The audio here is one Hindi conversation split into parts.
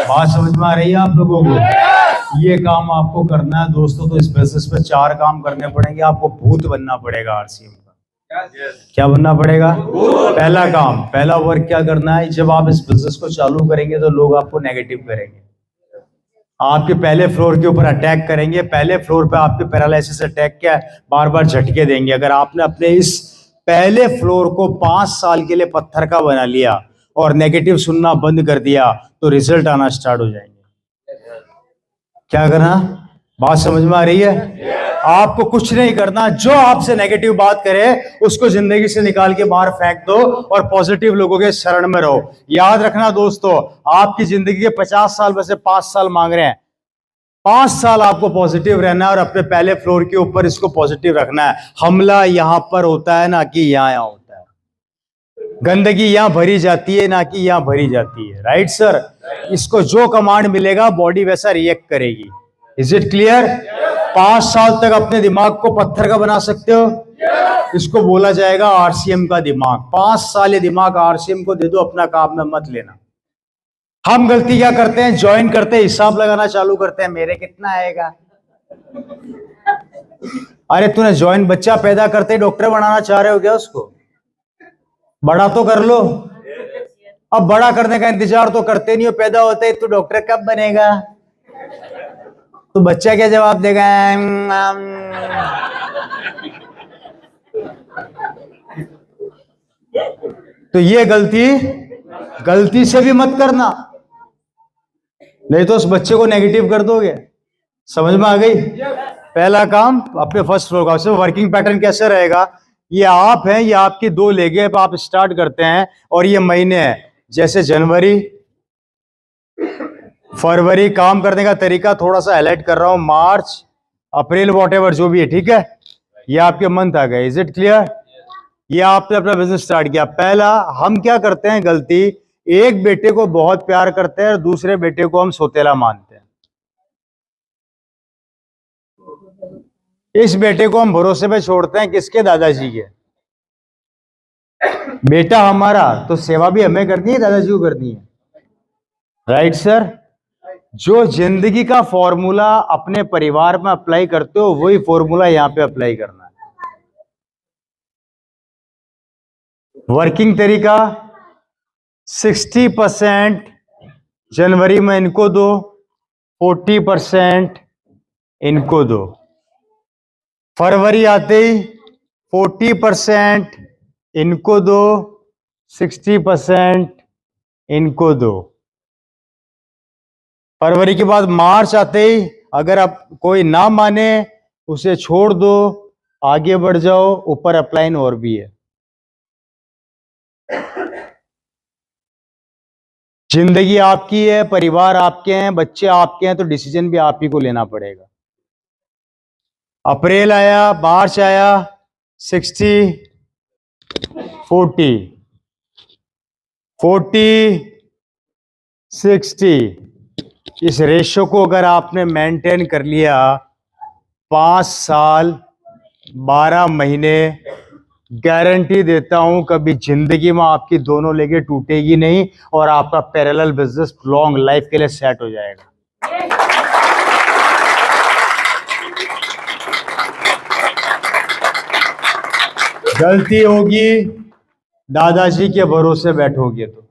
बात समझ में आ रही है आप लोगों को? ये काम आपको करना है दोस्तों। तो इस बिजनेस में 4 काम करने पड़ेंगे। आपको भूत बनना पड़ेगा आरसीएम का। क्या बनना पड़ेगा? पहला काम, पहला वर्क क्या करना है? जब आप इस बिजनेस को चालू करेंगे तो लोग आपको नेगेटिव करेंगे, आपके पहले फ्लोर के ऊपर अटैक करेंगे, पहले फ्लोर पे आपके पैरालिसिस अटैक क्या बार बार झटके देंगे। अगर आपने अपने इस पहले फ्लोर को 5 साल के लिए पत्थर का बना लिया और नेगेटिव सुनना बंद कर दिया तो रिजल्ट आना स्टार्ट हो जाएंगे। क्या करना? बात समझ में आ रही है? आपको कुछ नहीं करना, जो आपसे नेगेटिव बात करे उसको जिंदगी से निकाल के बाहर फेंक दो और पॉजिटिव लोगों के शरण में रहो। याद रखना दोस्तों, आपकी जिंदगी के 50 साल में से 5 साल मांग रहे हैं, 5 साल आपको पॉजिटिव रहना है और अपने पहले फ्लोर के ऊपर इसको पॉजिटिव रखना है। हमला यहां पर होता है ना कि यहां होता है। गंदगी यहां भरी जाती है ना कि यहां भरी जाती है। Right sir? इसको जो कमांड मिलेगा बॉडी वैसा रिएक्ट करेगी। Is it clear? 5 साल तक अपने दिमाग को पत्थर का बना सकते हो, इसको बोला जाएगा आरसीएम का दिमाग। 5 साल ये दिमाग आरसीएम को दे दो, अपना काम में मत लेना। हम गलती क्या करते हैं? ज्वाइन करते हैं, हिसाब लगाना चालू करते हैं, मेरे कितना आएगा। अरे तूने ज्वाइन बच्चा पैदा करते ही डॉक्टर बनाना चाह रहे हो क्या उसको? बड़ा तो कर लो। अब बड़ा करने का इंतजार तो करते नहीं हो, पैदा होते ही तो डॉक्टर कब बनेगा? तो बच्चा क्या जवाब देगा? तो ये गलती से भी मत करना, नहीं तो उस बच्चे को नेगेटिव कर दोगे। समझ में आ गई? पहला काम अपने फर्स्ट फ्लोर का। वर्किंग पैटर्न कैसे रहेगा? ये आप हैं, ये आपकी 2 लेगे आप स्टार्ट करते हैं और ये महीने हैं, जैसे जनवरी, फरवरी। काम करने का तरीका थोड़ा सा हाईलाइट कर रहा हूं, मार्च, अप्रैल, वॉटएवर जो भी है, ठीक है? ये आपके मंथ आ गए। Is it clear? ये आपने अपना बिजनेस स्टार्ट किया। पहला हम क्या करते हैं गलती, एक बेटे को बहुत प्यार करते हैं और दूसरे बेटे को हम सोतेला मानते हैं। इस बेटे को हम भरोसे पे छोड़ते हैं, किसके? दादाजी के। बेटा हमारा तो सेवा भी हमें करनी है, दादाजी को करनी है। Right sir? जो जिंदगी का फॉर्मूला अपने परिवार में अप्लाई करते हो वही फॉर्मूला यहां पे अप्लाई करना है। वर्किंग तरीका 60% जनवरी में इनको दो, 40% इनको दो। फरवरी आते ही 40% इनको दो, 60% इनको दो। फरवरी के बाद मार्च आते ही अगर आप कोई ना माने उसे छोड़ दो, आगे बढ़ जाओ। ऊपर अपलाइन और भी है। जिंदगी आपकी है, परिवार आपके हैं, बच्चे आपके हैं, तो डिसीजन भी आप ही को लेना पड़ेगा। अप्रैल आया, मार्च आया, 60, 40, 40, 60। इस रेशो को अगर आपने मेंटेन कर लिया 5 साल 12 महीने, गारंटी देता हूं कभी जिंदगी में आपकी दोनों लेगे टूटेगी नहीं और आपका पैरेलल बिजनेस लॉन्ग लाइफ के लिए सेट हो जाएगा। गलती होगी दादाजी के भरोसे बैठोगे तो,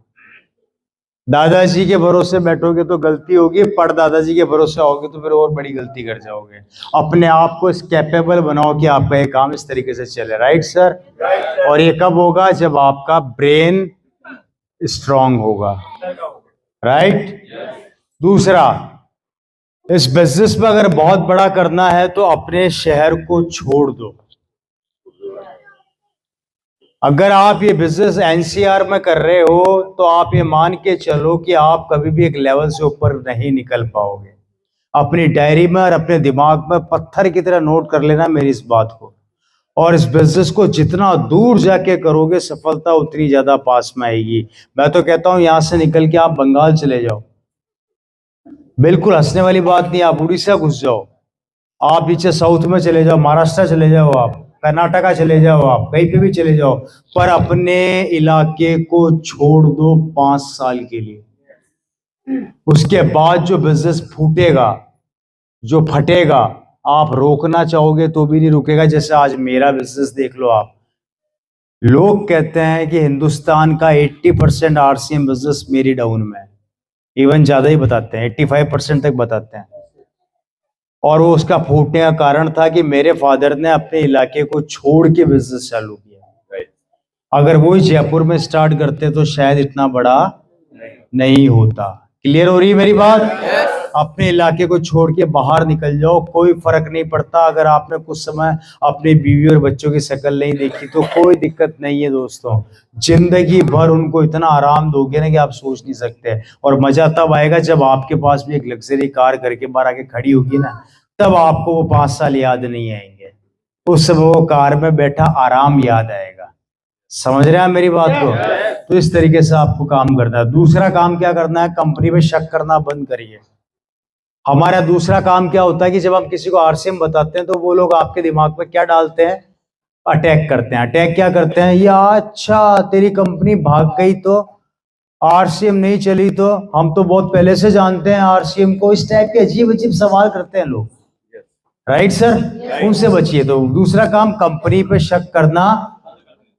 दादाजी के भरोसे बैठोगे तो गलती होगी, पर दादाजी के भरोसे आओगे तो फिर और बड़ी गलती कर जाओगे। अपने आप को इस कैपेबल बनाओ कि आपका ये काम इस तरीके से चले। Right sir? और ये कब होगा? जब आपका ब्रेन स्ट्रांग होगा। राइट? दूसरा, इस बिजनेस में अगर बहुत बड़ा करना है तो अपने शहर को छोड़ दो। अगर आप ये बिजनेस एनसीआर में कर रहे हो तो आप ये मान के चलो कि आप कभी भी एक लेवल से ऊपर नहीं निकल पाओगे। अपनी डायरी में और अपने दिमाग में पत्थर की तरह नोट कर लेना मेरी इस बात को। और इस बिजनेस को जितना दूर जाके करोगे सफलता उतनी ज्यादा पास में आएगी। मैं तो कहता हूं यहां से निकल के आप बंगाल चले जाओ, बिल्कुल हंसने वाली बात नहीं। आप उड़ीसा घुस जाओ, आप नीचे साउथ में चले जाओ, महाराष्ट्र चले जाओ, आप कर्नाटका चले जाओ, आप कहीं पे भी चले जाओ, पर अपने इलाके को छोड़ दो 5 साल के लिए। उसके बाद जो बिजनेस फूटेगा, जो फटेगा, आप रोकना चाहोगे तो भी नहीं रुकेगा। जैसे आज मेरा बिजनेस देख लो आप, लोग कहते हैं कि हिंदुस्तान का 80% आरसीएम बिजनेस मेरी डाउन में है, इवन ज्यादा ही बताते हैं, 85% तक बताते हैं। और वो उसका फूटने का कारण था कि मेरे फादर ने अपने इलाके को छोड़ के बिजनेस चालू किया। अगर वो जयपुर में स्टार्ट करते तो शायद इतना बड़ा नहीं होता। क्लियर हो रही है मेरी बात? अपने इलाके को छोड़ के बाहर निकल जाओ, कोई फर्क नहीं पड़ता। अगर आपने कुछ समय अपनी बीवी और बच्चों की शक्ल नहीं देखी तो कोई दिक्कत नहीं है दोस्तों। जिंदगी भर उनको इतना आराम दोगे ना कि आप सोच नहीं सकते। और मजा तब आएगा जब आपके पास भी एक लग्जरी कार करके बाहर आके खड़ी होगी ना, तब आपको वो 5 साल याद नहीं आएंगे, उस समय वो कार में बैठा आराम याद आएगा। समझ रहे हैं मेरी बात को? तो इस तरीके से आपको काम करना है। दूसरा काम क्या करना है? कंपनी पे शक करना बंद करिए। हमारा दूसरा काम क्या होता है कि जब हम किसी को आरसीएम बताते हैं तो वो लोग आपके दिमाग में क्या डालते हैं? अटैक करते हैं। अटैक क्या करते हैं? या अच्छा तेरी कंपनी भाग गई तो आरसीएम नहीं चली तो हम तो बहुत पहले से जानते हैं आरसीएम को। इस टाइप के अजीब अजीब सवाल करते हैं लोग। Right sir? उनसे बचिए। तो दूसरा काम कंपनी पे शक करना।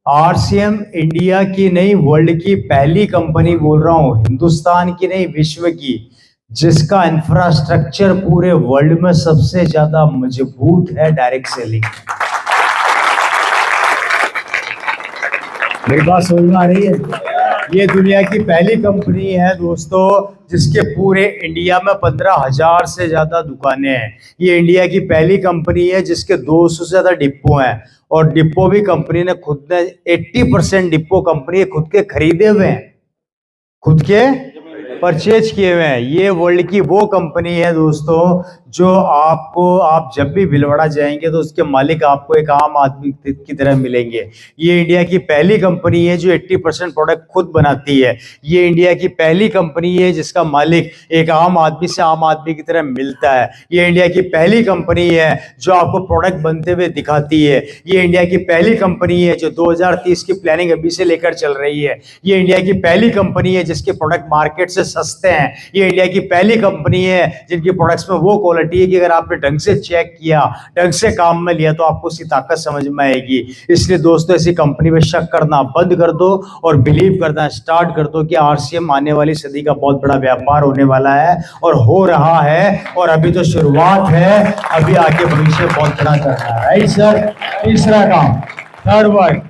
आरसीएम इंडिया की नहीं, वर्ल्ड की पहली कंपनी बोल रहा हूं, हिंदुस्तान की नहीं विश्व की, जिसका इंफ्रास्ट्रक्चर पूरे वर्ल्ड में सबसे ज्यादा मजबूत है डायरेक्ट सेलिंग। मेरी बात समझ में आ रही है? ये दुनिया की पहली कंपनी है दोस्तों जिसके पूरे इंडिया में 15,000 से ज्यादा दुकानें हैं। ये इंडिया की पहली कंपनी है जिसके 200 से ज्यादा डिपो हैं। और डिपो भी कंपनी ने खुद ने 80% डिपो कंपनी खुद के खरीदे हुए हैं, खुद के परचेज किए हुए हैं। ये वर्ल्ड की वो कंपनी है दोस्तों जो आपको, आप जब भी भिलवाड़ा जाएंगे तो उसके मालिक आपको एक आम आदमी की तरह मिलेंगे। ये इंडिया की पहली कंपनी है जो 80% प्रोडक्ट खुद बनाती है। ये इंडिया की पहली कंपनी है जिसका मालिक एक आम आदमी से आम आदमी की तरह मिलता है। ये इंडिया की पहली कंपनी है जो आपको प्रोडक्ट बनते हुए दिखाती है। ये इंडिया की पहली कंपनी है जो 2030 की प्लानिंग अभी से लेकर चल रही है। ये इंडिया की पहली कंपनी है जिसके प्रोडक्ट मार्केट से सस्ते हैं। ये इंडिया की पहली कंपनी है जिनकी प्रोडक्ट्स में वो क्वालिटी है कि अगर आपने ढंग से चेक किया, ढंग से काम में लिया तो आपको उसकी ताकत समझ में आएगी। इसलिए दोस्तों ऐसी कंपनी में शक करना बंद कर दो और बिलीव करना स्टार्ट कर दो कि आरसीएम आने वाली सदी का बहुत बड़ा व्यापार होने वाला है और हो रहा है। और अभी तो शुरुआत है, अभी आगे भविष्य बहुत बड़ा करना है। Right sir? तीसरा काम, थर्ड वर्ड,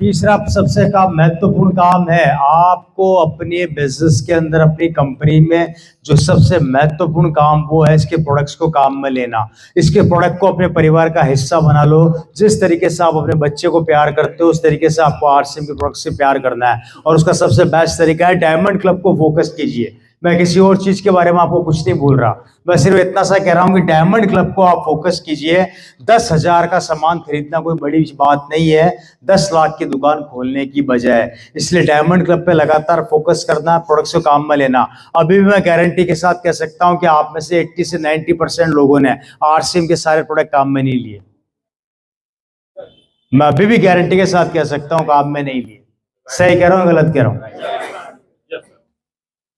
तीसरा सबसे महत्वपूर्ण काम है आपको अपने बिजनेस के अंदर, अपनी कंपनी में जो सबसे महत्वपूर्ण काम वो है इसके प्रोडक्ट्स को काम में लेना। इसके प्रोडक्ट को अपने परिवार का हिस्सा बना लो। जिस तरीके से आप अपने बच्चे को प्यार करते हो उस तरीके से आपको आरसीएम के प्रोडक्ट से प्यार करना है। और उसका सबसे बेस्ट तरीका है डायमंड क्लब को फोकस कीजिए। मैं किसी और चीज के बारे में आपको कुछ नहीं बोल रहा, मैं सिर्फ इतना सा कह रहा हूं कि डायमंड क्लब को आप फोकस कीजिए। 10,000 का सामान खरीदना कोई बड़ी बात नहीं है 10 लाख की दुकान खोलने की बजाय। इसलिए डायमंड क्लब पे लगातार फोकस करना, प्रोडक्ट्स को काम में लेना। अभी भी मैं गारंटी के साथ कह सकता हूं कि आप में से 80 से 90% लोगों ने आरसीएम के सारे प्रोडक्ट काम में नहीं लिए। मैं अभी भी गारंटी के साथ कह सकता हूं काम में नहीं लिए। सही कह रहा हूं गलत कह रहा हूं?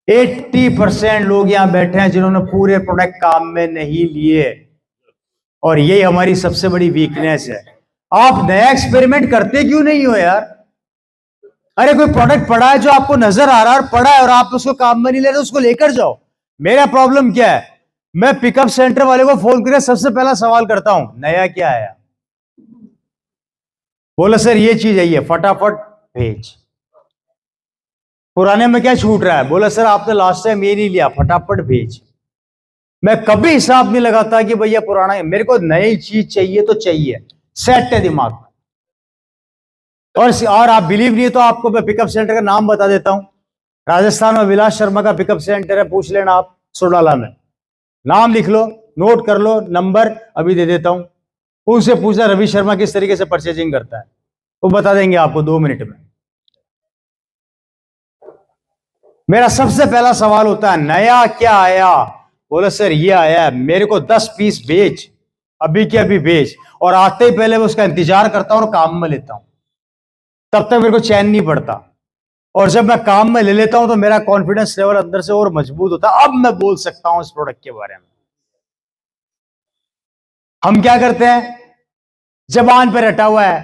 80% लोग यहां बैठे हैं जिन्होंने पूरे प्रोडक्ट काम में नहीं लिए। और यही हमारी सबसे बड़ी वीकनेस है। आप नया एक्सपेरिमेंट करते क्यों नहीं हो यार? अरे कोई प्रोडक्ट पड़ा है जो आपको नजर आ रहा है और पड़ा है और आप उसको काम में नहीं ले रहे, उसको लेकर जाओ। मेरा प्रॉब्लम क्या है? मैं पिकअप सेंटर वाले को फोन करके सबसे पहला सवाल करता हूं, नया क्या आया? बोला सर ये चीज आई है, फटाफट भेज। पुराने में क्या छूट रहा है? बोला सर आपने लास्ट टाइम ये नहीं लिया, फटाफट भेज। मैं कभी हिसाब नहीं लगाता कि भैया पुराना है, मेरे को नई चीज चाहिए तो चाहिए, सेट है दिमाग में। और आप बिलीव नहीं है तो आपको मैं पिकअप सेंटर का नाम बता देता हूं। राजस्थान में विलास शर्मा का पिकअप सेंटर है, पूछ लेना आप सोडाला में। नाम लिख लो, नोट कर लो, नंबर अभी दे देता हूं। उनसे पूछना रवि शर्मा किस तरीके से परचेजिंग करता है, वो बता देंगे आपको 2 मिनट में। मेरा सबसे पहला सवाल होता है नया क्या आया? बोले सर ये आया है, मेरे को 10 पीस बेच, अभी के अभी बेच। और आते ही पहले मैं उसका इंतजार करता हूं और काम में लेता हूं, तब तक मेरे को चैन नहीं पड़ता। और जब मैं काम में ले लेता हूं तो मेरा कॉन्फिडेंस लेवल अंदर से और मजबूत होता है। अब मैं बोल सकता हूं इस प्रोडक्ट के बारे में। हम क्या करते हैं, जबान पे रटा हुआ है,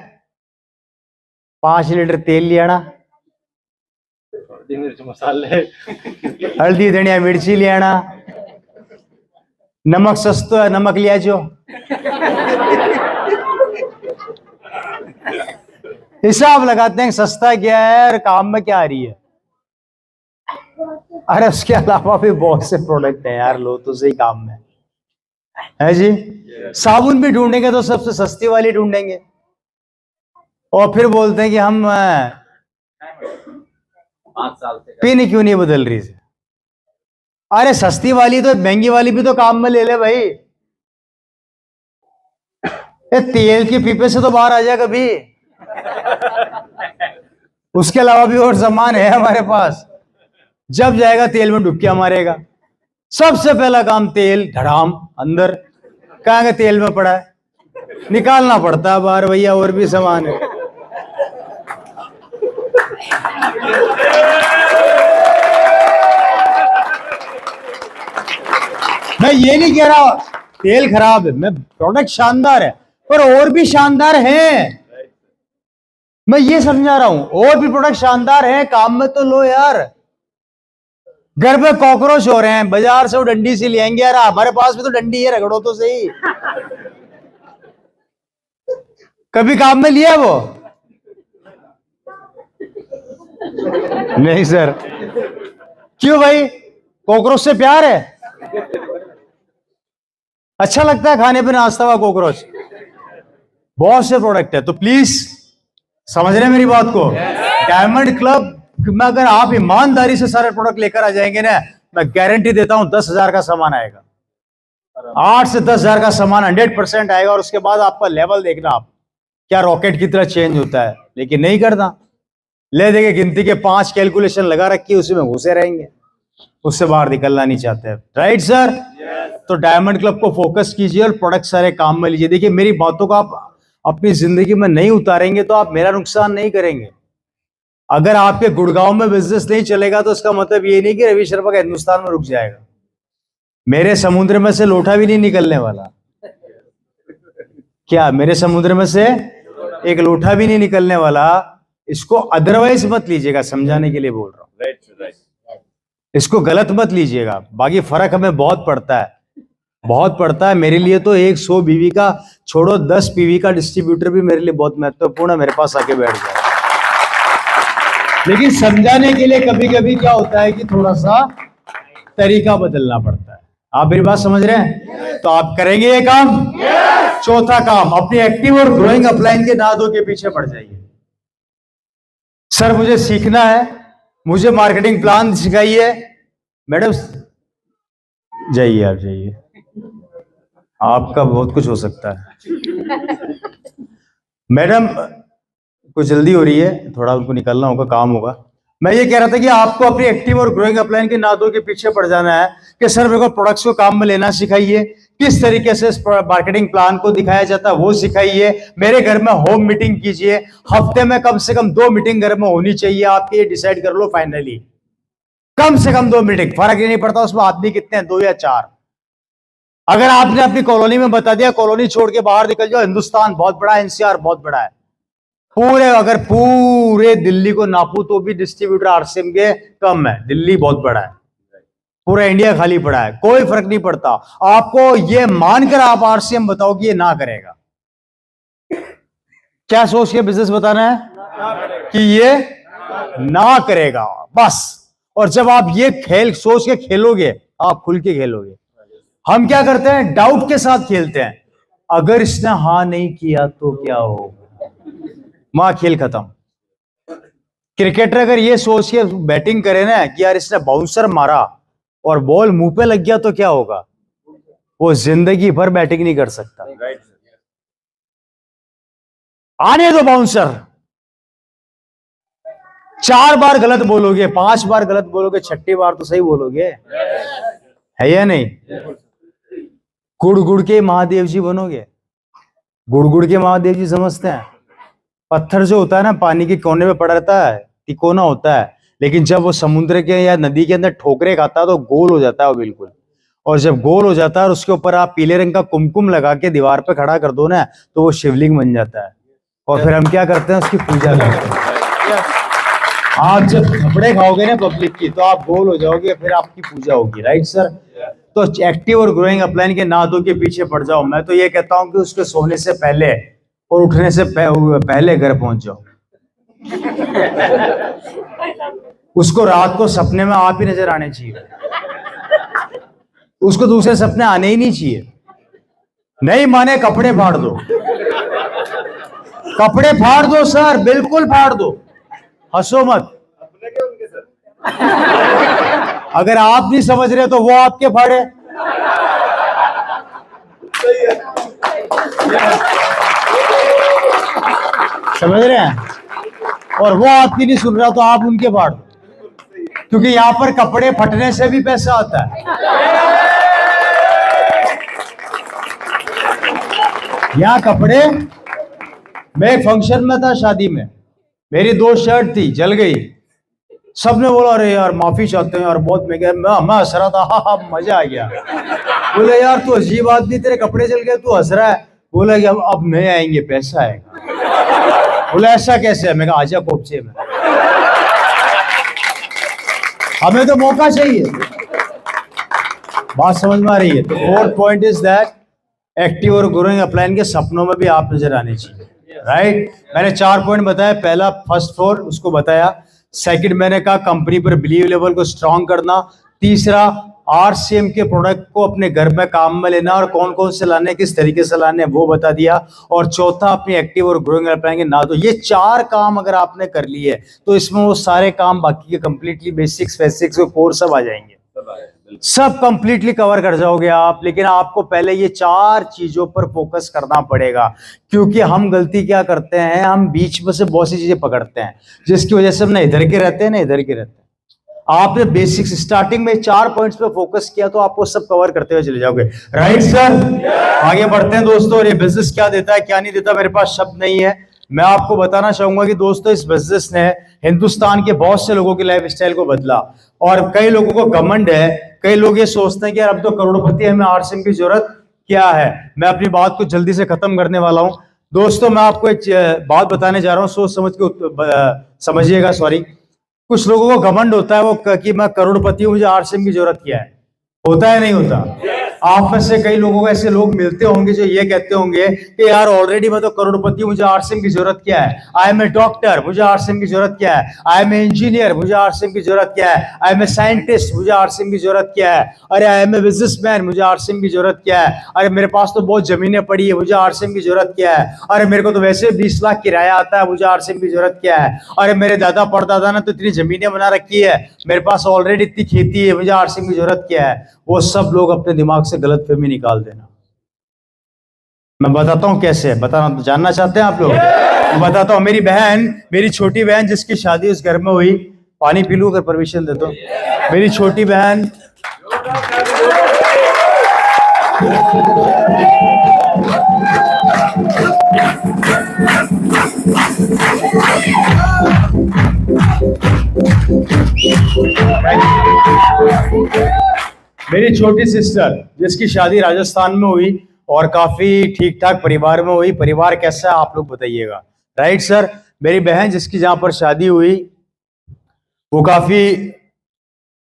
5 लीटर तेल लिया ना, मिर्च मसाले, हल्दी धनिया मिर्ची लिया ना, नमक सस्तो है नमक लिया जो, हिसाब लगाते हैं सस्ता क्या है और काम में क्या आ रही है। अरे उसके अलावा भी बहुत से प्रोडक्ट है यार, लो तो सही काम में है जी। साबुन भी ढूंढेंगे तो सबसे सस्ती वाली ढूंढेंगे, और फिर बोलते हैं कि हम 5 साल से पिन क्यों नहीं बदल रही से। अरे सस्ती वाली तो महंगी वाली भी तो काम में ले ले भाई, ये तेल के पीपे से तो बाहर आ जाए कभी। उसके अलावा भी और सामान है हमारे पास, जब जाएगा तेल में डुबकियां मारेगा। सबसे पहला काम तेल धड़ाम अंदर, कहां के तेल में पड़ा है, निकालना पड़ता है बाहर भैया, और भी सामान है। मैं ये नहीं कह रहा तेल खराब है, मैं प्रोडक्ट शानदार है, पर और भी शानदार है। मैं ये समझा रहा हूं और भी प्रोडक्ट शानदार है, काम में तो लो यार। घर पे कॉकरोच हो रहे हैं, बाजार से वो डंडी से ले आएंगे यार, हमारे पास भी तो डंडी है, रगड़ो तो सही। कभी काम में लिया वो? नहीं सर। क्यों भाई, कॉकरोच से प्यार है? अच्छा लगता है खाने पे नाश्ता हुआ कॉकरोच? बहुत से प्रोडक्ट है, तो प्लीज समझ रहे हैं मेरी बात को। डायमंड क्लब में अगर आप ईमानदारी से सारे प्रोडक्ट लेकर आ जाएंगे ना, मैं गारंटी देता हूं 10,000 का सामान आएगा, 8 से 10,000 का सामान 100% आएगा। और उसके बाद आपका लेवल देखना, आप क्या रॉकेट की तरह चेंज होता है। लेकिन नहीं करना, ले देंगे गिनती के 5 कैलकुलेशन लगा रखी है, उसी में घुसे रहेंगे, उससे बाहर निकलना नहीं चाहते। Right sir? तो डायमंड क्लब को फोकस कीजिए और प्रोडक्ट सारे काम में लीजिए। देखिए मेरी बातों को आप अपनी जिंदगी में नहीं उतारेंगे तो आप मेरा नुकसान नहीं करेंगे। अगर आपके गुड़गांव में बिजनेस नहीं चलेगा तो इसका मतलब ये नहीं कि रवि शर्मा का हिंदुस्तान में रुक जाएगा। मेरे समुद्र में से लोटा भी नहीं निकलने वाला। क्या मेरे समुद्र में से एक लोटा भी नहीं निकलने वाला? इसको अदरवाइज मत लीजिएगा, समझाने के लिए बोल रहा हूं। इसको गलत मत लीजिएगा। बाकी फर्क हमें बहुत पड़ता है, बहुत पड़ता है। मेरे लिए तो 100 बीवी का छोड़ो, 10 पीवी का डिस्ट्रीब्यूटर भी मेरे लिए बहुत महत्वपूर्ण है, मेरे पास आके बैठ जाए। लेकिन समझाने के लिए कभी कभी क्या होता है कि थोड़ा सा तरीका बदलना पड़ता है। आप मेरी बात समझ रहे हैं? तो आप करेंगे ये काम। चौथा काम, अपनी एक्टिव और ग्रोइंग अपलाइन के नादों के पीछे पड़ जाइए। सर मुझे सीखना है, मुझे मार्केटिंग प्लान सिखाइए। मैडम जाइए, आप जाइए, आपका बहुत कुछ हो सकता है। मैडम कुछ जल्दी हो रही है, थोड़ा उनको निकलना होगा, काम होगा। मैं ये कह रहा था कि आपको अपनी एक्टिव और ग्रोइंग अपलाइन के नादों के पीछे पड़ जाना है कि सर मेरे को प्रोडक्ट्स को काम में लेना सिखाइए, किस तरीके से इस मार्केटिंग प्लान को दिखाया जाता है वो सिखाइए, मेरे घर में होम मीटिंग कीजिए, हफ्ते में कम से कम 2 मीटिंग घर में होनी चाहिए। आप ये डिसाइड कर लो फाइनली, कम से कम 2 मीटिंग, फर्क ही नहीं पड़ता उसमें आदमी कितने हैं, 2 या 4। अगर आपने अपनी कॉलोनी में बता दिया कॉलोनी छोड़ के बाहर निकल जाओ, हिंदुस्तान बहुत बड़ा है, एनसीआर बहुत बड़ा है, अगर पूरे दिल्ली को नापू तो भी डिस्ट्रीब्यूटर आरसीएम के कम है। दिल्ली बहुत बड़ा है, पूरा इंडिया खाली पड़ा है, कोई फर्क नहीं पड़ता। आपको ये मानकर आप आरसीएम बताओ कि ये ना करेगा, क्या सोच के बिजनेस बताना है कि ये ना करेगा बस। और जब आप ये खेल सोच के खेलोगे, आप खुल के खेलोगे। हम क्या करते हैं, डाउट के साथ खेलते हैं, अगर इसने हाँ नहीं किया तो क्या होगा, मां खेल खत्म। क्रिकेटर अगर ये सोच के बैटिंग करे ना कि यार इसने बाउंसर मारा और बॉल मुंह पे लग गया तो क्या होगा, वो जिंदगी भर बैटिंग नहीं कर सकता। आने दो बाउंसर, 4 बार गलत बोलोगे, 5 बार गलत बोलोगे, 6ठी बार तो सही बोलोगे, है या नहीं? गुड़ गुड़ के महादेव जी बनोगे। गुड़ गुड़ के महादेव जी समझते हैं? पत्थर जो होता है ना, पानी के कोने में पड़ा रहता है, तिकोना होता है, लेकिन जब वो समुद्र के या नदी के अंदर ठोकरे खाता है तो गोल हो जाता है वो बिल्कुल। और जब गोल हो जाता है और उसके ऊपर आप पीले रंग का कुमकुम लगा के दीवार पे खड़ा कर दो ना, तो वो शिवलिंग बन जाता है। और फिर हम क्या करते हैं, उसकी पूजा करते हैं। आप जब कपड़े खाओगे ना पब्लिक की, तो आप गोल हो जाओगे, फिर आपकी पूजा होगी। Right sir? तो एक्टिव और ग्रोइंग अपलाइन के ना दो के पीछे पड़ जाओ। मैं तो ये कहता हूं कि उसके सोने से पहले और उठने से पहले घर पहुंच जाओ। उसको रात को सपने में आप ही नजर आने चाहिए, उसको दूसरे सपने आने ही नहीं चाहिए। नहीं माने कपड़े फाड़ दो, कपड़े फाड़ दो सर, बिल्कुल फाड़ दो, हंसो मत। अगर आप नहीं समझ रहे तो वो आपके फाड़े। समझ रहे हैं? और वो आपकी नहीं सुन रहा तो आप उनके फाड़ दो, क्योंकि यहां पर कपड़े फटने से भी पैसा आता है। यहां कपड़े, मैं एक फंक्शन में था, शादी में, मेरी 2 शर्ट थी, जल गई। सबने बोला अरे यार माफी चाहते हैं यार, बहुत मैं हंस रहा था, हा मजा आ गया। बोले यार तू अजीब आदमी, तेरे कपड़े जल गए, तू हंस रहा है। बोला कि अब नहीं आएंगे, पैसा आएगा। बोला ऐसा कैसे है? मैं कहा आजा कोपचे में, हमें तो मौका चाहिए। बात समझ में आ रही है? तो 4th point is that active और ग्रोइंग अपलाइन के सपनों में भी आप नजर आने चाहिए। राइट? मैंने 4 पॉइंट बताया। पहला फर्स्ट फ्लोर, उसको बताया। सेकंड मैंने कहा कंपनी पर बिलीव लेवल को स्ट्रांग करना। तीसरा आरसीएम के प्रोडक्ट को अपने घर में काम में लेना और कौन कौन से लाने, किस तरीके से लाने, वो बता दिया। और चौथा अपनी एक्टिव और ग्रोइंग अपलाइन के ना दो। ये 4 काम अगर आपने कर लिए तो इसमें वो सारे काम बाकी के कंप्लीटली बेसिक्स बेसिक्स कोर सब आ जाएंगे, सब कंप्लीटली कवर कर जाओगे आप। लेकिन आपको पहले ये 4 चीजों पर फोकस करना पड़ेगा, क्योंकि हम गलती क्या करते हैं, हम बीच में से बहुत सी चीजें पकड़ते हैं, जिसकी वजह से हम ना इधर के रहते हैं ना इधर के रहते हैं। आपने बेसिक्स स्टार्टिंग में 4 पॉइंट्स पे फोकस किया तो आपको सब कवर करते हुए चले जाओगे। Right sir? आगे बढ़ते हैं दोस्तों। और ये बिजनेस क्या देता है क्या नहीं देता, मेरे पास शब्द नहीं है। मैं आपको बताना चाहूंगा कि दोस्तों इस बिजनेस ने हिंदुस्तान के बहुत से लोगों की लाइफ स्टाइल को बदला। और कई लोगों को घमंड है, कई लोग ये सोचते हैं कि यार अब तो करोड़पति है, हमें आरसीएम की जरूरत क्या है। मैं अपनी बात को जल्दी से खत्म करने वाला हूं दोस्तों। मैं आपको एक बात बताने जा रहा हूं, सोच समझ के समझिएगा। सॉरी, कुछ लोगों को घमंड होता है वो कि मैं करोड़पति हूं, मुझे आरसीएम की जरूरत क्या है। होता है नहीं होता? आप में से कई लोगों को ऐसे लोग मिलते होंगे जो ये कहते होंगे कि यार ऑलरेडी मैं तो करोड़पति हूं, मुझे आरसीएम की जरूरत क्या है। आई एम ए डॉक्टर, मुझे आरसीएम की जरूरत क्या है। आई एम ए इंजीनियर, मुझे आरसीएम की जरूरत क्या है। आई एम ए साइंटिस्ट, मुझे आरसीएम की जरूरत क्या है। अरे आई एम ए बिजनेसमैन, मुझे आरसीएम की जरूरत क्या है। अरे मेरे पास तो बहुत जमीनें पड़ी है, मुझे आरसीएम की जरूरत क्या है। अरे मेरे को तो वैसे 20 लाख किराया आता है, मुझे आरसीएम की जरूरत क्या है। अरे मेरे दादा परदादा ने तो इतनी जमीनें बना रखी है, मेरे पास ऑलरेडी इतनी खेती है, मुझे आरसीएम की जरूरत क्या है। वो सब लोग अपने दिमाग से गलतफहमी निकाल देना। मैं बताता हूं कैसे, बताना जानना चाहते हैं आप लोग? मैं बताता हूं। मेरी बहन, मेरी छोटी बहन जिसकी शादी उस घर में हुई, पानी पी लूं अगर परमिशन दे तो। मेरी छोटी बहन मेरी छोटी सिस्टर जिसकी शादी राजस्थान में हुई और काफी ठीक ठाक परिवार में हुई। परिवार कैसा है आप लोग बताइएगा। Right sir? मेरी बहन जिसकी जहां पर शादी हुई वो काफी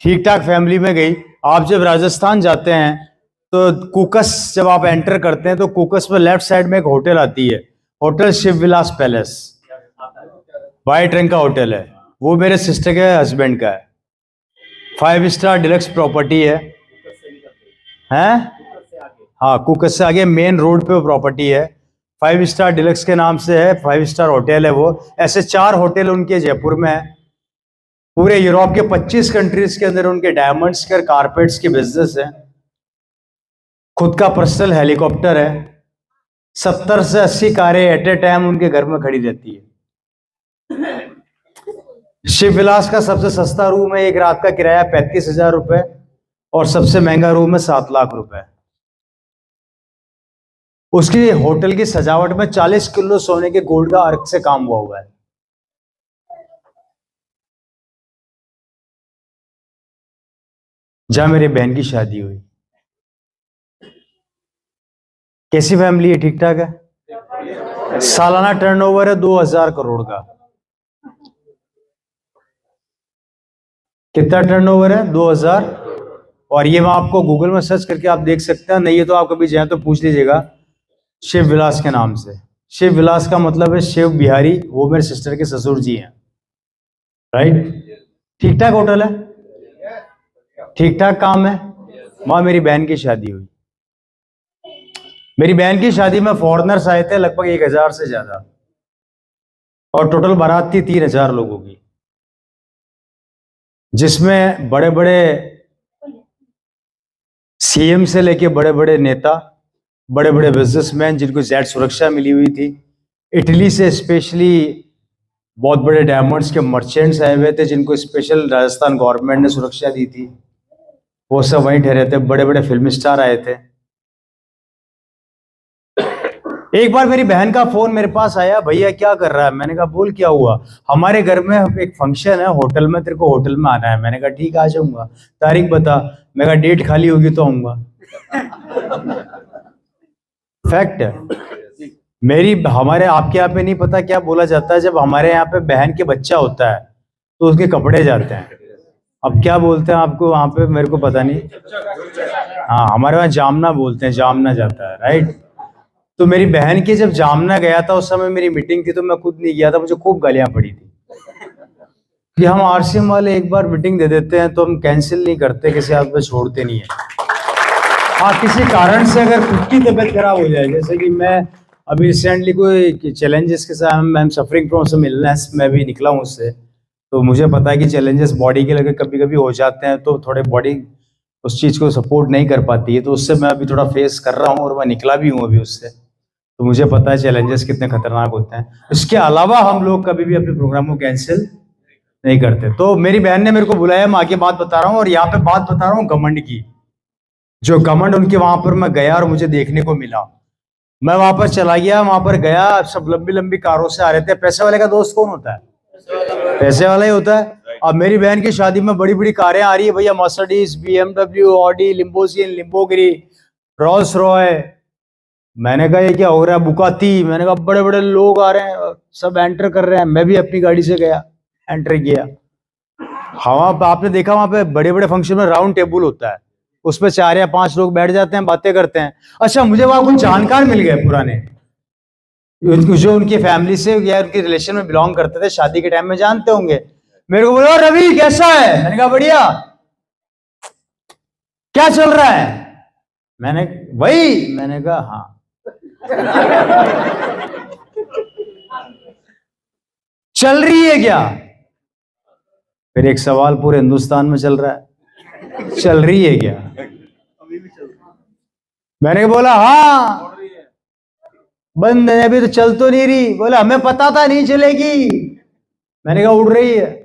ठीक ठाक फैमिली में गई। आप जब राजस्थान जाते हैं तो कुकस जब आप एंटर करते हैं तो कुकस में लेफ्ट साइड में एक होटल आती है, होटल शिव विलास पैलेस, वाइट रंग का होटल है। वो मेरे सिस्टर के हस्बैंड का है। 5 स्टार डिलक्स प्रॉपर्टी है। हैं? हाँ, कुकस से आगे मेन रोड पे वो प्रॉपर्टी है। 5 स्टार डिलक्स के नाम से है, 5 स्टार होटल है वो। ऐसे 4 होटल उनके जयपुर में है। पूरे यूरोप के 25 कंट्रीज के अंदर उनके डायमंड्स के कारपेट्स के बिजनेस है। खुद का पर्सनल हेलीकॉप्टर है। 70 से 80 कारें एट ए टाइम उनके घर में खड़ी रहती है। शिव विलास का सबसे सस्ता रूम है, एक रात का किराया 35,000 रुपए, और सबसे महंगा रूम है 7 लाख रुपए। उसकी होटल की सजावट में 40 किलो सोने के गोल्ड का अर्क से काम हुआ है। जहां मेरी बहन की शादी हुई। कैसी फैमिली है? ठीक ठाक है। सालाना टर्नओवर है 2000 करोड़ का। कितना टर्नओवर है? 2000। और ये मैं आपको गूगल में सर्च करके आप देख सकते हैं, नहीं है तो आप कभी जाए तो पूछ लीजिएगा शिव विलास के नाम से। शिव विलास का मतलब है शिव बिहारी, वो मेरे सिस्टर के ससुर जी हैं। राइट? ठीक ठाक होटल है, ठीक ठाक काम है। वहां मेरी बहन की शादी हुई। मेरी बहन की शादी में फॉरेनर्स आए थे लगभग 1000 से ज्यादा, और टोटल बारात थी 3000 लोगों की, जिसमें बड़े बड़े सीएम से लेके बड़े बड़े नेता, बड़े बड़े बिजनेसमैन जिनको जेड सुरक्षा मिली हुई थी, इटली से स्पेशली बहुत बड़े डायमंड्स के मर्चेंट्स आए हुए थे जिनको स्पेशल राजस्थान गवर्नमेंट ने सुरक्षा दी थी, वो सब वहीं ठहरे थे। बड़े बड़े फिल्म स्टार आए थे। एक बार मेरी बहन का फोन मेरे पास आया, भैया क्या कर रहा है? मैंने कहा बोल क्या हुआ? हमारे घर में एक फंक्शन है होटल में, तेरे को होटल में आना है। मैंने कहा ठीक आ जाऊंगा, तारीख बता। मैं कहा डेट खाली होगी तो आऊंगा। फैक्ट है। मेरी हमारे आपके यहाँ पे नहीं पता क्या बोला जाता है, जब हमारे यहाँ पे बहन के बच्चा होता है तो उसके कपड़े जाते हैं। अब क्या बोलते हैं आपको वहां पे, मेरे को पता नहीं। हाँ, हमारे वहाँ जामना बोलते हैं, जामना जाता है। राइट? तो मेरी बहन की जब जामना गया था, उस समय मेरी मीटिंग थी तो मैं खुद नहीं गया था, मुझे खूब गालियां पड़ी थी कि हम आरसीएम वाले एक बार मीटिंग दे देते हैं तो हम कैंसिल नहीं करते, किसी हाथ पे छोड़ते नहीं है। हाँ, किसी कारण से अगर खुद की तबीयत खराब हो जाए, जैसे कि मैं अभी रिसेंटली कोई चैलेंजेस के साथ मैं सफरिंग फ्रॉम सम इलनेस, मैं भी निकला हूँ उससे, तो मुझे पता है कि चैलेंजेस बॉडी के लगे कभी कभी हो जाते हैं, तो थोड़े बॉडी उस चीज़ को सपोर्ट नहीं कर पाती है, तो उससे मैं अभी थोड़ा फेस कर रहा हूँ और मैं निकला भी हूँ अभी उससे, तो मुझे पता है चैलेंजेस कितने खतरनाक होते हैं। इसके अलावा हम लोग कभी भी अपने प्रोग्राम को कैंसिल नहीं करते। तो मेरी बहन ने मेरे को बुलाया, मैं आगे बात बता रहा हूँ, और यहाँ पे बात बता रहा हूँ घमंड की। जो घमंड उनके वहां पर मैं गया और मुझे देखने को मिला, मैं वहां पर चला गया, वहां पर गया, सब लंबी लंबी कारों से आ रहे थे। पैसे वाले का दोस्त कौन होता है? पैसे वाला ही होता है। अब मेरी बहन की शादी में बड़ी बड़ी कारें आ रही है भैया, Mercedes, BMW, Audi, limousine, Lamborghini, Rolls Royce. मैंने कहा ये क्या हो रहा है? बुकाती। मैंने कहा बड़े बड़े लोग आ रहे हैं, सब एंटर कर रहे हैं। मैं भी अपनी गाड़ी से गया, एंटर किया। हाँ, आपने देखा वहां पे बड़े बड़े फंक्शन में राउंड टेबल होता है, उस पर 4 या 5 लोग बैठ जाते हैं, बातें करते हैं। अच्छा, मुझे वहां कुछ जानकार मिल गए पुराने, जो उनकी फैमिली से या उनके रिलेशन में बिलोंग करते थे, शादी के टाइम में जानते होंगे। मेरे को बोला रवि कैसा है? मैंने कहा बढ़िया। क्या चल रहा है? मैंने वही, मैंने कहा हाँ। चल रही है क्या? फिर एक सवाल पूरे हिंदुस्तान में चल रहा है, चल रही है क्या? मैंने बोला हाँ, बंद है अभी तो, चल तो नहीं रही। बोला हमें पता था नहीं चलेगी। मैंने कहा उड़ रही है।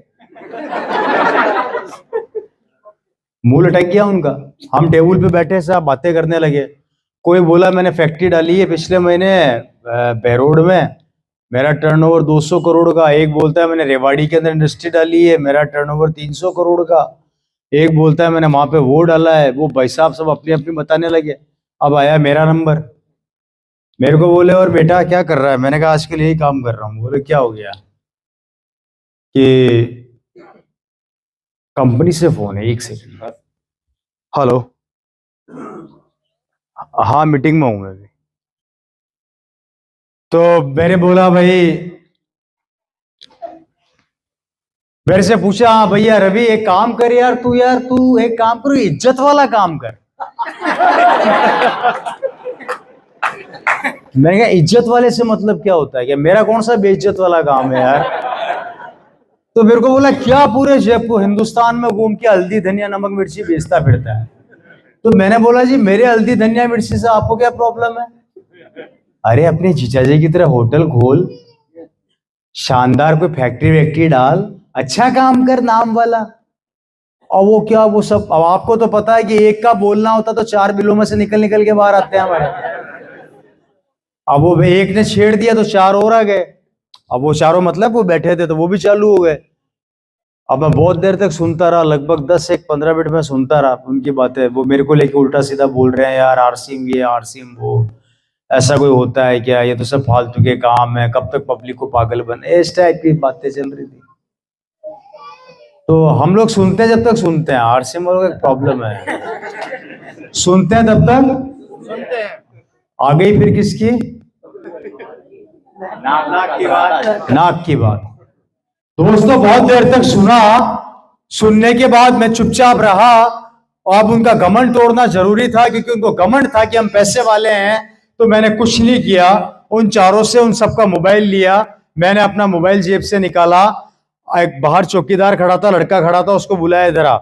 मुंह लटक गया उनका। हम टेबल पे बैठे साहब, बातें करने लगे। कोई बोला मैंने फैक्ट्री डाली है पिछले महीने बहरोड में, मेरा टर्नओवर 200 करोड़ का। एक बोलता है मैंने रेवाड़ी के अंदर इंडस्ट्री डाली है, मेरा टर्नओवर 300 करोड़ का। एक बोलता है मैंने वहां पे वो डाला है। वो भाई साहब सब अपनी अपनी बताने लगे। अब आया मेरा नंबर। मेरे को बोले और बेटा क्या कर रहा है? मैंने कहा आजकल यही काम कर रहा हूँ। बोले क्या हो गया? कि कंपनी से फोन है, एक सेकंड। हेलो, हाँ मीटिंग में हूँ मैं भी। तो मैंने बोला भाई, मेरे से पूछा हाँ भैया रवि एक काम कर यार, तू एक काम करो, इज्जत वाला काम कर। मैंने कहा इज्जत वाले से मतलब क्या होता है? क्या मेरा कौन सा बेइज्जत वाला काम है यार? तो मेरे को बोला क्या पूरे जयपुर हिंदुस्तान में घूम के हल्दी धनिया नमक मिर्ची बेचता फिरता है? तो मैंने बोला जी मेरे हल्दी धनिया मिर्ची से आपको क्या प्रॉब्लम है? अरे अपने जीजा जी की तरह होटल खोल, शानदार कोई फैक्ट्री वैक्ट्री डाल, अच्छा काम कर नाम वाला। और वो क्या, वो सब, अब आपको तो पता है कि एक का बोलना होता तो 4 बिलों में से निकल निकल के बाहर आते हैं हमारे। अब वो एक ने छेड़ दिया तो 4 और आ गए। अब वो चारों मतलब वो बैठे थे तो वो भी चालू हो गए। अब मैं बहुत देर तक सुनता रहा, लगभग 10 से 15 मिनट में सुनता रहा उनकी बातें। वो मेरे को लेके उल्टा सीधा बोल रहे हैं, यार आरसीएम ये आरसीएम वो, ऐसा कोई होता है क्या, ये तो सब फालतू के काम है, कब तक पब्लिक को पागल बने, इस टाइप की बातें चल रही थी। तो हम लोग सुनते हैं जब तक सुनते हैं, आरसीएम वालों का एक प्रॉब्लम है, सुनते हैं तब तक आ गई फिर किसकी नाक की बात। दोस्तों बहुत देर तक सुना, सुनने के बाद मैं चुपचाप रहा। और अब उनका घमंड तोड़ना जरूरी था, क्योंकि उनको घमंड था कि हम पैसे वाले हैं। तो मैंने कुछ नहीं किया, उन चारों से उन सबका मोबाइल लिया, मैंने अपना मोबाइल जेब से निकाला। एक बाहर चौकीदार खड़ा था, लड़का खड़ा था, उसको बुलाया इधर आ।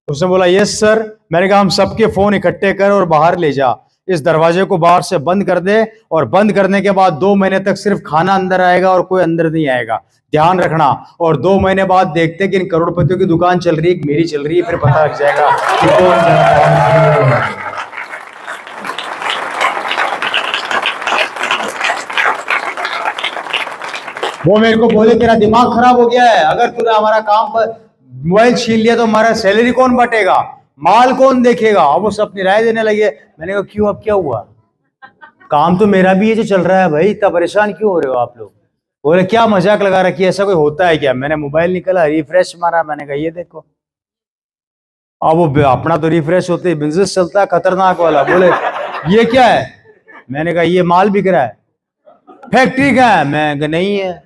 उसने बोला यस सर। मैंने कहा हम सबके फोन इकट्ठे कर और बाहर ले जा, इस दरवाजे को बाहर से बंद कर दे, और बंद करने के बाद 2 महीने तक सिर्फ खाना अंदर आएगा और कोई अंदर नहीं आएगा, ध्यान रखना। और 2 महीने बाद देखते कि इन करोड़पतियों की दुकान चल रही है, मेरी चल रही है, फिर पता लग जाएगा कि कौन। वो मेरे को बोले तेरा दिमाग खराब हो गया है, अगर तूने हमारा काम पर मोबाइल छीन लिया तो हमारा सैलरी कौन बांटेगा, माल कौन देखेगा। अब वो सब राय देने लगे। मैंने कहा क्यों, अब क्या हुआ, काम तो मेरा भी है जो चल रहा है भाई, इतना परेशान क्यों हो रहे हो आप लोग। बोले क्या मजाक लगा रखी है, ऐसा कोई होता है क्या। मैंने मोबाइल निकाला, रिफ्रेश मारा, मैंने कहा ये देखो। अब वो अपना तो रिफ्रेश होते ही बिजनेस चलता है खतरनाक वाला। बोले ये क्या है, मैंने कहा ये माल बिक रहा है। फैक्ट्री का है, मैं कहा नहीं है।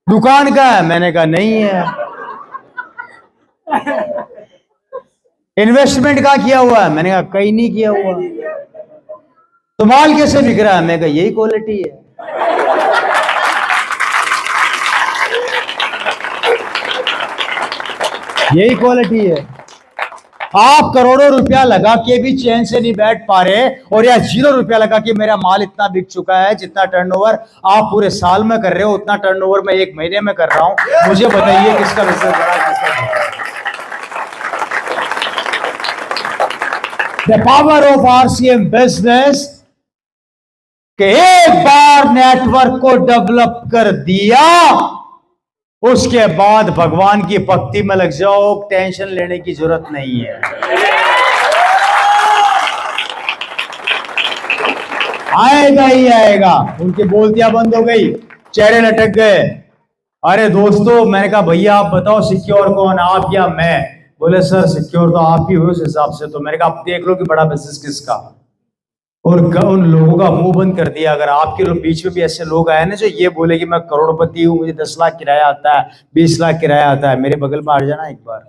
दुकान का है, मैंने कहा नहीं है। इन्वेस्टमेंट का किया हुआ है, मैंने कहा कहीं नहीं किया हुआ। तो माल कैसे बिक रहा है, मैं कहा यही क्वालिटी है। यही क्वालिटी है। आप करोड़ों रुपया लगा के भी चैन से नहीं बैठ पा रहे, और या 0 रुपया लगा के मेरा माल इतना बिक चुका है, जितना टर्नओवर आप पूरे साल में कर रहे हो उतना टर्नओवर मैं 1 महीने में कर रहा हूं। मुझे बताइए किसका बिजनेस बड़ा, किसका। The power of RCM business के एक बार नेटवर्क को डेवलप कर दिया, उसके बाद भगवान की भक्ति में लग जाओ, टेंशन लेने की जरूरत नहीं है। आएगा ही आएगा। उनकी बोलतियां बंद हो गई, चेहरे लटक गए। अरे दोस्तों, मैंने कहा भैया आप बताओ सिक्योर कौन, आप या मैं। बोले सर सिक्योर तो आप ही हो उस हिसाब से। तो मैंने कहा आप देख लो कि बड़ा बिजनेस किसका। और उन लोगों का मुंह बंद कर दिया। अगर आपके लोग बीच में भी ऐसे लोग आए ना जो ये बोले कि मैं करोड़पति हूं, मुझे 10 लाख किराया आता है, 20 लाख किराया आता है, मेरे बगल में आ जाना एक बार,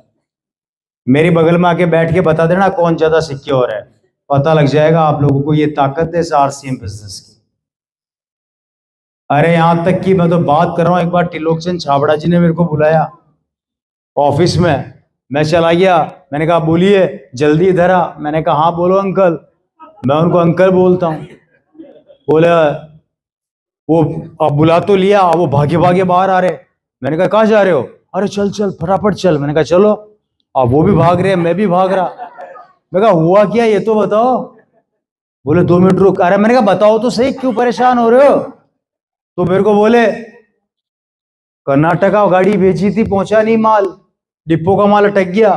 मेरे बगल में आके बैठ के बता देना कौन ज्यादा सिक्योर है। पता लग जाएगा आप लोगों को ये ताकत है इस आरसीएम बिजनेस की। अरे यहां तक कि मैं तो बात कर रहा हूं, एक बार त्रिलोकचंद छाबड़ा जी ने मेरे को बुलाया ऑफिस में, मैं चला गया। मैंने कहा बोलिए, जल्दी इधर आ। मैंने कहा हाँ बोलो अंकल। मैं उनको अंकल बोलता हूँ। बोले वो अब बुला तो लिया, वो भागे भागे बाहर आ रहे। मैंने कहा कहाँ जा रहे हो, अरे चल चल फटाफट चल। मैंने कहा चलो। अब वो भी भाग रहे, मैं भी भाग रहा। मैं कहा हुआ क्या ये तो बताओ। बोले 2 मिनट रुक। अरे मैंने कहा बताओ तो सही, क्यों परेशान हो रहे हो। तो मेरे को बोले कर्नाटका गाड़ी भेजी थी, पहुंचा नहीं माल, डिपो का माल अटक गया।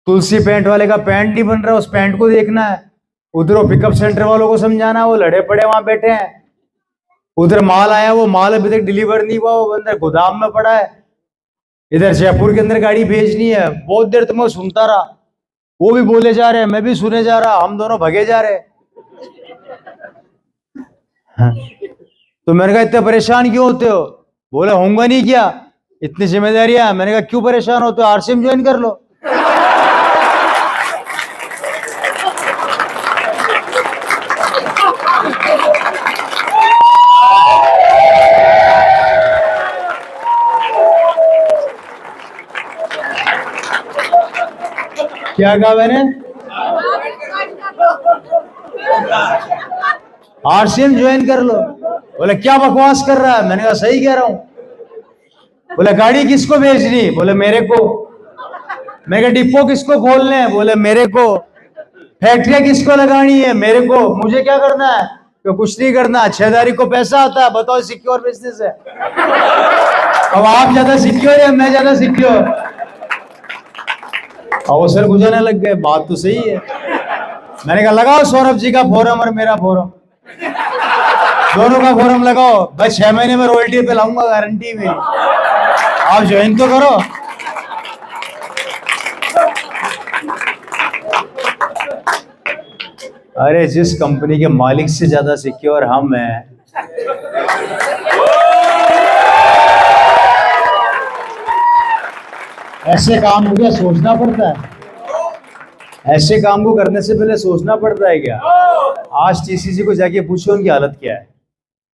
तुलसी पेंट वाले का पेंट नहीं बन रहा, उस पेंट को देखना है। उधर पिकअप सेंटर वालों को समझाना, वो लड़े पड़े वहां बैठे हैं। उधर माल आया, वो माल अभी तक डिलीवर नहीं हुआ, वो अंदर गोदाम में पड़ा है। इधर जयपुर के अंदर गाड़ी भेजनी है। बहुत देर तक मैं सुनता रहा, वो भी बोले जा रहे हैं, मैं भी सुने जा रहा, हम दोनों भगे जा रहे। हाँ। तो मैंने कहा इतने परेशान क्यों होते हो। बोले होऊंगा नहीं क्या, इतनी जिम्मेदारियां। मैंने कहा क्यों परेशान होते हो, आरसीएम ज्वाइन कर लो। क्या कहा मैंने, आरसीएम ज्वाइन कर लो। बोले क्या बकवास कर रहा है। मैंने कहा सही कह रहा हूं। बोले गाड़ी किसको भेजनी, बोले मेरे को। मैं कहा डिपो किसको खोलने हैं, बोले मेरे को। फैक्ट्रियां किसको लगानी है, मेरे को। मुझे क्या करना है, तो कुछ नहीं करना, 6 तारीख को पैसा आता है, बताओ सिक्योर बिजनेस है। अब आप ज्यादा सिक्योर या मैं ज्यादा सिक्योर? अवसर गुजरने लग गए, बात तो सही है। मैंने कहा लगाओ सौरभ जी का फोरम और मेरा फोरम, दोनों का फोरम लगाओ, बस 6 महीने में रॉयल्टी पे लाऊंगा, गारंटी मेरी। आप ज्वाइन तो करो। अरे जिस कंपनी के मालिक से ज्यादा सिक्योर हम हैं, ऐसे काम को क्या सोचना पड़ता है? ऐसे काम को करने से पहले सोचना पड़ता है क्या? आज टीसीसी को जाके पूछो उनकी हालत क्या है।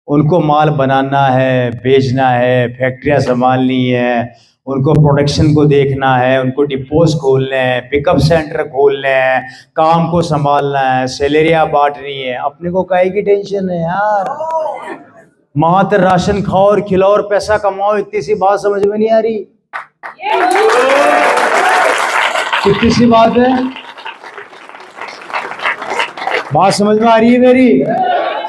उनको माल बनाना है, बेचना है, फैक्ट्रियां संभालनी है, उनको प्रोडक्शन को देखना है, उनको डिपोज खोलने हैं, पिकअप सेंटर खोलने हैं, काम को संभालना है, सैलरियां बांटनी है। अपने को काहे की टेंशन है यार? मात्र राशन खाओ और खिलाओ और पैसा कमाओ, इतनी सी बात समझ में नहीं आ रही? कितनी सी बात है, बात समझ में आ रही है मेरी?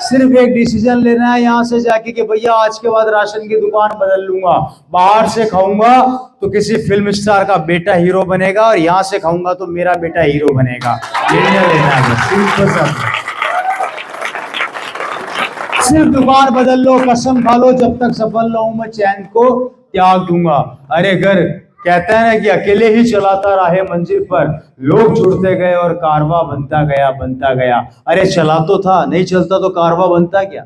सिर्फ एक डिसीजन लेना है यहाँ से जाके कि भैया आज के बाद राशन की दुकान बदल लूंगा, बाहर से खाऊंगा तो किसी फिल्म स्टार का बेटा हीरो बनेगा और यहाँ से खाऊंगा तो मेरा बेटा हीरो बनेगा। निर्णय लेना है, सिंपल सा। सिर्फ दुकान बदल लो, कसम खा लो जब तक सफल ना हूं मैं चैन को त्याग दूंगा। अरे घर कहता है ना कि अकेले ही चलाता रहे मंजिल पर, लोग जुड़ते गए और कारवां बनता गया बनता गया। अरे चला तो था, नहीं चलता तो कारवां बनता क्या?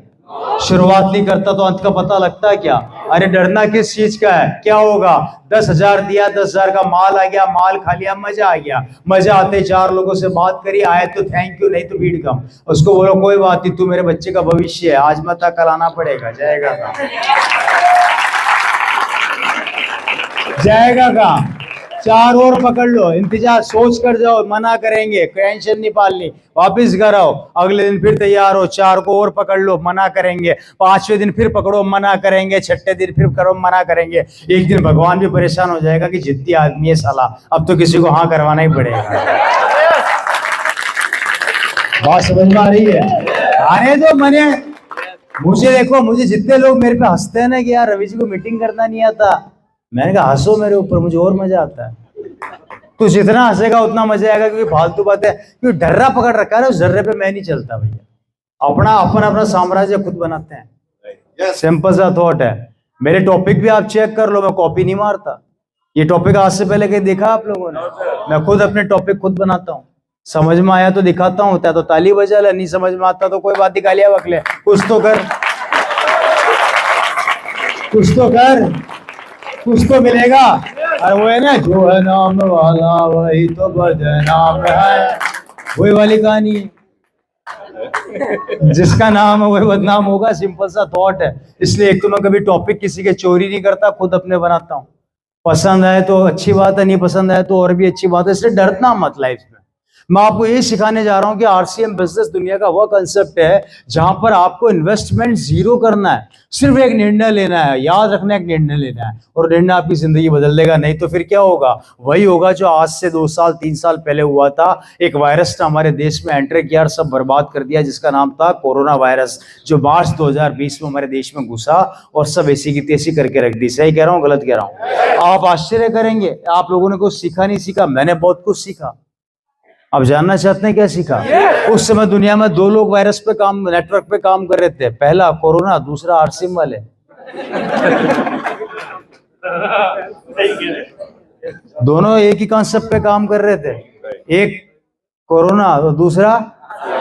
शुरुआत नहीं करता तो अंत का पता लगता क्या? अरे डरना किस चीज का है? क्या होगा? 10,000 दिया, 10,000 का माल आ गया, माल खा लिया, मजा आ गया। मजा आते 4 लोगों से बात करी, आए तो थैंक यू, नहीं तो भीड़ कम। उसको बोलो कोई बात नहीं, तू मेरे बच्चे का भविष्य है, आज मत कल आना पड़ेगा। जाएगा काम, जाएगा काम। 4 और पकड़ लो, इंतजार सोच कर जाओ, मना करेंगे, टेंशन नहीं पालनी, वापिस घर आओ। अगले दिन फिर तैयार हो, 4 को और पकड़ लो, मना करेंगे। 5वें दिन फिर पकड़ो, मना करेंगे। 6ठे दिन फिर करो, मना करेंगे। एक दिन भगवान भी परेशान हो जाएगा कि जिद्दी आदमी है साला, अब तो किसी को हाँ करवाना ही पड़ेगा। बात समझ में आ रही है? आने दो मने। मुझे देखो, मुझे जितने लोग मेरे पे हंसते हैं ना कि यार रवि जी को मीटिंग करना नहीं आता, मैंने कहा हंसो मेरे ऊपर, मुझे और मजा आता है। तू जितना हंसेगा उतना मजा आएगा, क्योंकि फालतू बात है, क्योंकि डर्रा पकड़ रखा है उस जर्रे पे मैं नहीं चलता भैया। अपना साम्राज्य खुद बनाते हैं। सिंपल सा थॉट है। मेरे टॉपिक भी आप चेक कर लो, मैं कॉपी नहीं मारता। ये टॉपिक आज से पहले कहीं देखा आप लोगों ने? मैं खुद अपने टॉपिक खुद बनाता हूँ। समझ में आया तो दिखाता हूँ, तो ताली बजा ले, नहीं समझ में आता तो कोई बात निकालिया बकले, कुछ तो कर, कुछ तो कर, कुछ तो मिलेगा। और वो है ना, जो है नाम वाला वही तो बदनाम है, वही वाली कहानी है। जिसका नाम है वही बदनाम होगा, सिंपल सा थॉट है। इसलिए एक तो मैं कभी टॉपिक किसी के चोरी नहीं करता, खुद अपने बनाता हूँ। पसंद आए तो अच्छी बात है, नहीं पसंद आए तो और भी अच्छी बात है। इसलिए डरना मत लाइफ में। मैं आपको ये सिखाने जा रहा हूं कि आरसीएम बिजनेस दुनिया का वह कंसेप्ट है जहां पर आपको इन्वेस्टमेंट जीरो करना है, सिर्फ एक निर्णय लेना है। याद रखना, एक निर्णय लेना है और निर्णय आपकी जिंदगी बदल देगा। नहीं तो फिर क्या होगा? वही होगा जो आज से 2 साल 3 साल पहले हुआ था। एक वायरस ने हमारे देश में एंटर किया और सब बर्बाद कर दिया, जिसका नाम था कोरोना वायरस, जो मार्च 2020 में हमारे देश में घुसा और सब ऐसी की तैसी करके रख दी। सही कह रहा हूँ, गलत कह रहा हूँ? आप आश्चर्य करेंगे, आप लोगों ने कुछ सीखा नहीं सीखा? मैंने बहुत कुछ सीखा। अब जानना चाहते हैं क्या सीखा? उस समय दुनिया में 2 लोग वायरस पे काम, नेटवर्क पे काम कर रहे थे। पहला कोरोना, दूसरा आरसीएम वाले। दोनों एक ही कॉन्सेप्ट पे काम कर रहे थे, एक कोरोना और दूसरा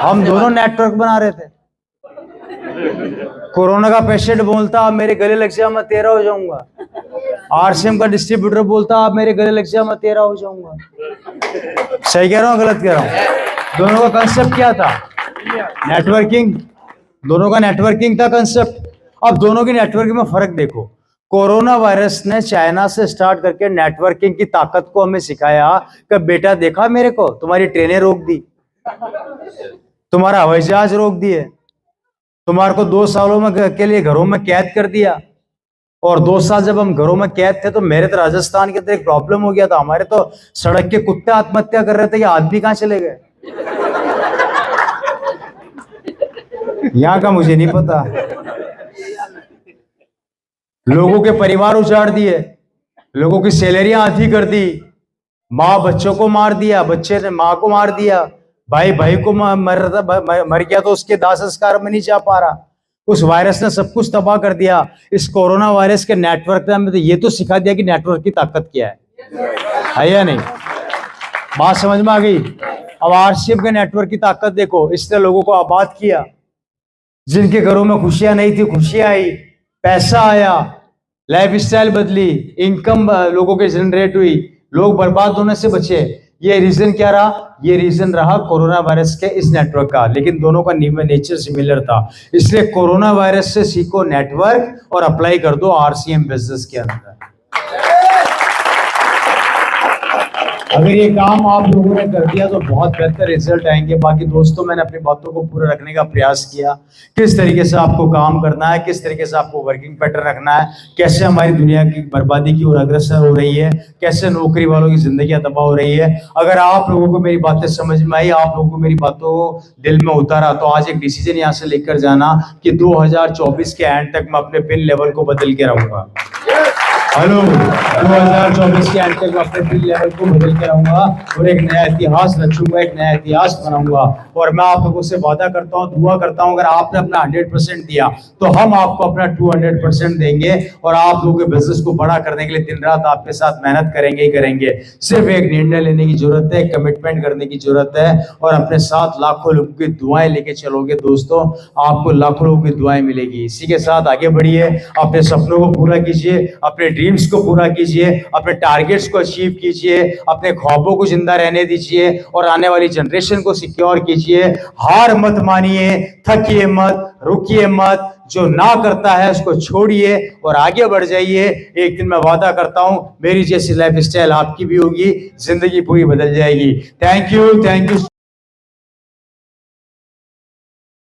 हम दोनों नेटवर्क बना रहे थे। कोरोना का पेशेंट बोलता आप मेरे गले लग जा मैं तेरा हो जाऊंगा, आरसीएम का डिस्ट्रीब्यूटर बोलता आप मेरे गले लग जा मैं तेरा हो जाऊंगा। सही कह रहा हूँ, गलत कह रहा हूँ? दोनों का कंसेप्ट क्या था? नेटवर्किंग। दोनों का नेटवर्किंग था कंसेप्ट। अब दोनों की नेटवर्किंग में फर्क देखो। कोरोना वायरस ने चाइना से स्टार्ट करके नेटवर्किंग की ताकत को हमें सिखाया कि बेटा देखा मेरे को, तुम्हारी ट्रेनें रोक दी, तुम्हारा हवाई जहाज रोक दिए, तुम्हारे को 2 सालों में के लिए घरों में कैद कर दिया। और 2 साल जब हम घरों में कैद थे तो मेरे तो राजस्थान के अंदर एक प्रॉब्लम हो गया था। हमारे तो सड़क के कुत्ते आत्महत्या कर रहे थे, ये आदमी कहां चले गए? यहाँ का मुझे नहीं पता। लोगों के परिवार उजाड़ दिए, लोगों की सैलरियां आधी कर दी, माँ बच्चों को मार दिया, बच्चे ने माँ को मार दिया, भाई भाई को मर गया तो उसके दाह संस्कार में नहीं जा पा रहा। उस वायरस ने सब कुछ तबाह कर दिया। इस कोरोना वायरस के नेटवर्क ने हमें तो ये तो सिखा दिया कि नेटवर्क की ताकत क्या है या नहीं? बात समझ में आ गई? अब आरसीएम के नेटवर्क की ताकत देखो, इसने लोगों को आबाद किया, जिनके घरों में खुशियां नहीं थी खुशियां आई, पैसा आया, लाइफ स्टाइल बदली, इनकम लोगों के जनरेट हुई, लोग बर्बाद होने से बचे। ये रीजन क्या रहा? ये रीजन रहा कोरोना वायरस के इस नेटवर्क का। लेकिन दोनों का नेचर सिमिलर था, इसलिए कोरोना वायरस से सीखो नेटवर्क और अप्लाई कर दो आरसीएम बिजनेस के अंदर। अगर ये काम आप लोगों ने कर दिया तो बहुत बेहतर रिजल्ट आएंगे। बाकी दोस्तों, मैंने अपनी बातों को पूरा रखने का प्रयास किया, किस तरीके से आपको काम करना है, किस तरीके से आपको वर्किंग पैटर्न रखना है, कैसे हमारी दुनिया की बर्बादी की ओर अग्रसर हो रही है, कैसे नौकरी वालों की जिंदगी तबाह हो रही है। अगर आप लोगों को मेरी बातें समझ में आई, आप लोगों को मेरी बातों को दिल में उतारा, तो आज एक डिसीजन यहाँ से लेकर जाना कि 2024 के एंड तक मैं अपने पिन लेवल को बदल के रहूंगा। हेलो, 2024 के एंड तक मैं अपने पिन लेवल को बदल के रहूंगा और एक नया इतिहास रचूंगा, एक नया इतिहास बनाऊंगा। और मैं आप लोगों से वादा करता हूं, दुआ करता हूं, अगर आपने अपना 100% दिया तो हम आपको अपना 200% देंगे और आप लोगों के बिजनेस को बड़ा करने के लिए दिन रात आपके साथ मेहनत करेंगे ही करेंगे। सिर्फ एक निर्णय लेने की जरूरत है, कमिटमेंट करने की जरूरत है और अपने साथ लाखों लोगों की दुआएं लेके चलोगे दोस्तों, आपको लाखों लोगों की दुआएं मिलेगी। इसी के साथ आगे बढ़िए, अपने सपनों को पूरा कीजिए, अपने ड्रीम्स को पूरा कीजिए, अपने टारगेट्स को अचीव कीजिए, अपने ख्वाबों को जिंदा रहने दीजिए और आने वाली जनरेशन को सिक्योर कीजिए। हार मत मानिए, थकिए मत, रुकिए मत, जो ना करता है उसको छोड़िए और आगे बढ़ जाइए। एक दिन मैं वादा करता हूं मेरी जैसी लाइफस्टाइल आपकी भी होगी, जिंदगी पूरी बदल जाएगी। Thank you.